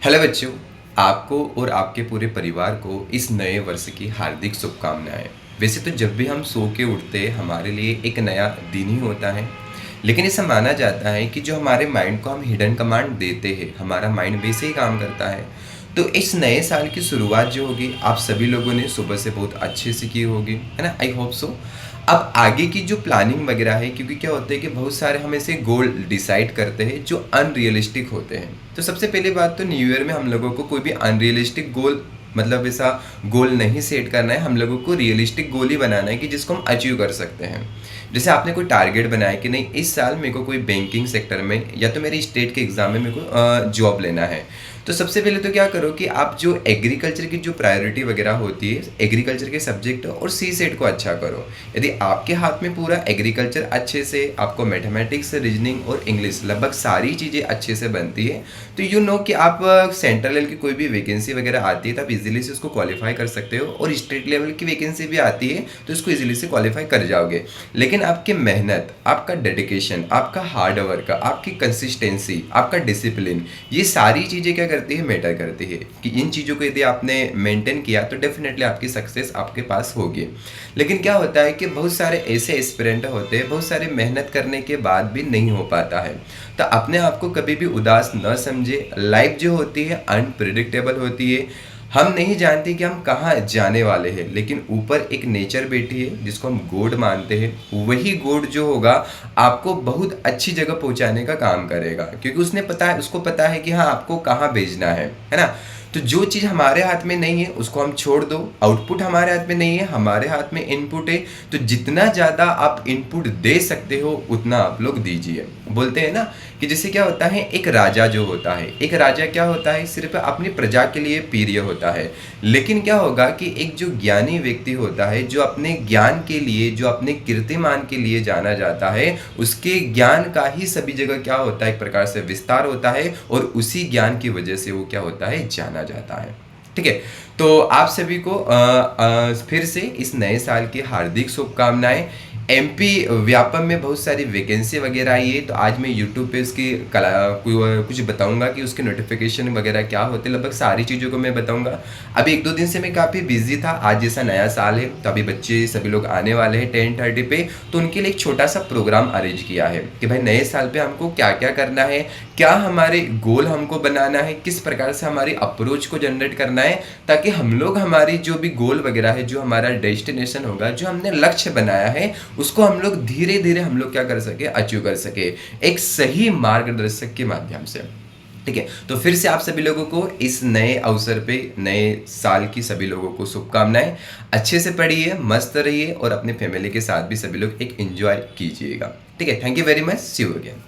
Hello बच्चों, आपको और आपके पूरे परिवार को इस नए वर्ष की हार्दिक शुभकामनाएं। वैसे तो जब भी हम सो के उठते हैं हमारे लिए एक नया दिन ही होता है, लेकिन ऐसा माना जाता है कि जो हमारे माइंड को हम हिडन कमांड देते हैं हमारा माइंड वैसे ही काम करता है। तो इस नए साल की शुरुआत जो होगी आप सभी लोगों ने सुबह से बहुत अच्छे से की होगी, है ना। I hope so. अब आगे की जो प्लानिंग वगैरह है, क्योंकि क्या होता है कि बहुत सारे हम ऐसे गोल डिसाइड करते हैं जो अनरियलिस्टिक होते हैं। तो सबसे पहली बात तो न्यू ईयर में हम लोगों को कोई भी अनरियलिस्टिक गोल, मतलब ऐसा गोल नहीं सेट करना है। हम लोगों को रियलिस्टिक गोल ही बनाना है कि जिसको हम अचीव कर सकते हैं। जैसे आपने कोई टारगेट बनाया कि नहीं, इस साल मेरे को कोई बैंकिंग सेक्टर में या तो मेरे स्टेट के एग्जाम में मेरे को जॉब लेना है। तो सबसे पहले तो क्या करो कि आप जो एग्रीकल्चर की जो प्रायोरिटी वगैरह होती है, एग्रीकल्चर के सब्जेक्ट और सी सेट को अच्छा करो। यदि आपके हाथ में पूरा एग्रीकल्चर अच्छे से, आपको मैथमेटिक्स, रीजनिंग और इंग्लिश लगभग सारी चीज़ें अच्छे से बनती है, तो यू नो कि आप सेंट्रल लेवल की कोई भी वैकेंसी वगैरह आती है तो आप इजीली से उसको क्वालिफाई कर सकते हो, और स्टेट लेवल की वैकेंसी भी आती है तो उसको इजीली से क्वालिफाई कर जाओगे। लेकिन आपकी मेहनत, आपका डेडिकेशन, आपका हार्ड वर्क, आपकी कंसिस्टेंसी, आपका डिसिप्लिन, ये सारी चीज़ें क्या करती है, मैटर करती है। कि इन चीज़ों को यदि आपने मेंटेन किया तो डेफिनेटली आपकी सक्सेस आपके पास होगी। लेकिन क्या होता है कि बहुत सारे ऐसे एस्पिरेंट होते हैं, बहुत सारे मेहनत करने के बाद भी नहीं हो पाता है। तो अपने आप को कभी भी उदास न समझे। लाइफ जो होती है अनप्रिडिक्टेबल होती है। हम नहीं जानते कि हम कहाँ जाने वाले हैं, लेकिन ऊपर एक नेचर बैठी है जिसको हम गॉड मानते हैं। वही गॉड जो होगा आपको बहुत अच्छी जगह पहुंचाने का काम करेगा, क्योंकि उसको पता है कि हाँ आपको कहाँ भेजना है ना। तो जो चीज़ हमारे हाथ में नहीं है उसको हम छोड़ दो। आउटपुट हमारे हाथ में नहीं है, हमारे हाथ में इनपुट है। तो जितना ज़्यादा आप इनपुट दे सकते हो उतना आप लोग दीजिए। बोलते हैं ना कि जैसे क्या होता है, एक राजा जो होता है, एक राजा क्या होता है, सिर्फ अपनी प्रजा के लिए प्रिय होता है। लेकिन क्या होगा कि एक जो ज्ञानी व्यक्ति होता है, जो अपने ज्ञान के लिए, जो अपने कीर्तिमान के लिए जाना जाता है, उसके ज्ञान का ही सभी जगह क्या होता है, एक प्रकार से विस्तार होता है, और उसी ज्ञान की वजह से वो क्या होता है, जाना जाता है। ठीक है। तो आप सभी को फिर से इस नए साल की हार्दिक शुभकामनाएं। एमपी व्यापम में बहुत सारी वैकेंसी वगैरह आई है, तो आज मैं यूट्यूब पे उसकी कुछ बताऊंगा कि उसके नोटिफिकेशन वगैरह क्या होते हैं। लगभग सारी चीज़ों को मैं बताऊंगा। अभी 1-2 दिन से मैं काफ़ी बिजी था। आज जैसा नया साल है तो अभी बच्चे सभी लोग आने वाले हैं 10:30 पे, तो उनके लिए एक छोटा सा प्रोग्राम अरेंज किया है कि भाई नए साल पे हमको क्या क्या करना है, क्या हमारे गोल हमको बनाना है, किस प्रकार से हमारी अप्रोच को जनरेट करना है, ताकि हम लोग हमारी जो भी गोल वगैरह है, जो हमारा डेस्टिनेशन होगा, जो हमने लक्ष्य बनाया है, उसको हम लोग धीरे धीरे हम लोग क्या कर सके, अचीव कर सके एक सही मार्गदर्शक के माध्यम से। ठीक है। तो फिर से आप सभी लोगों को इस नए अवसर पे, नए साल की सभी लोगों को शुभकामनाएं। अच्छे से पढ़िए, मस्त रहिए, और अपने फैमिली के साथ भी सभी लोग एक एंजॉय कीजिएगा। ठीक है। Thank you very much. See you again.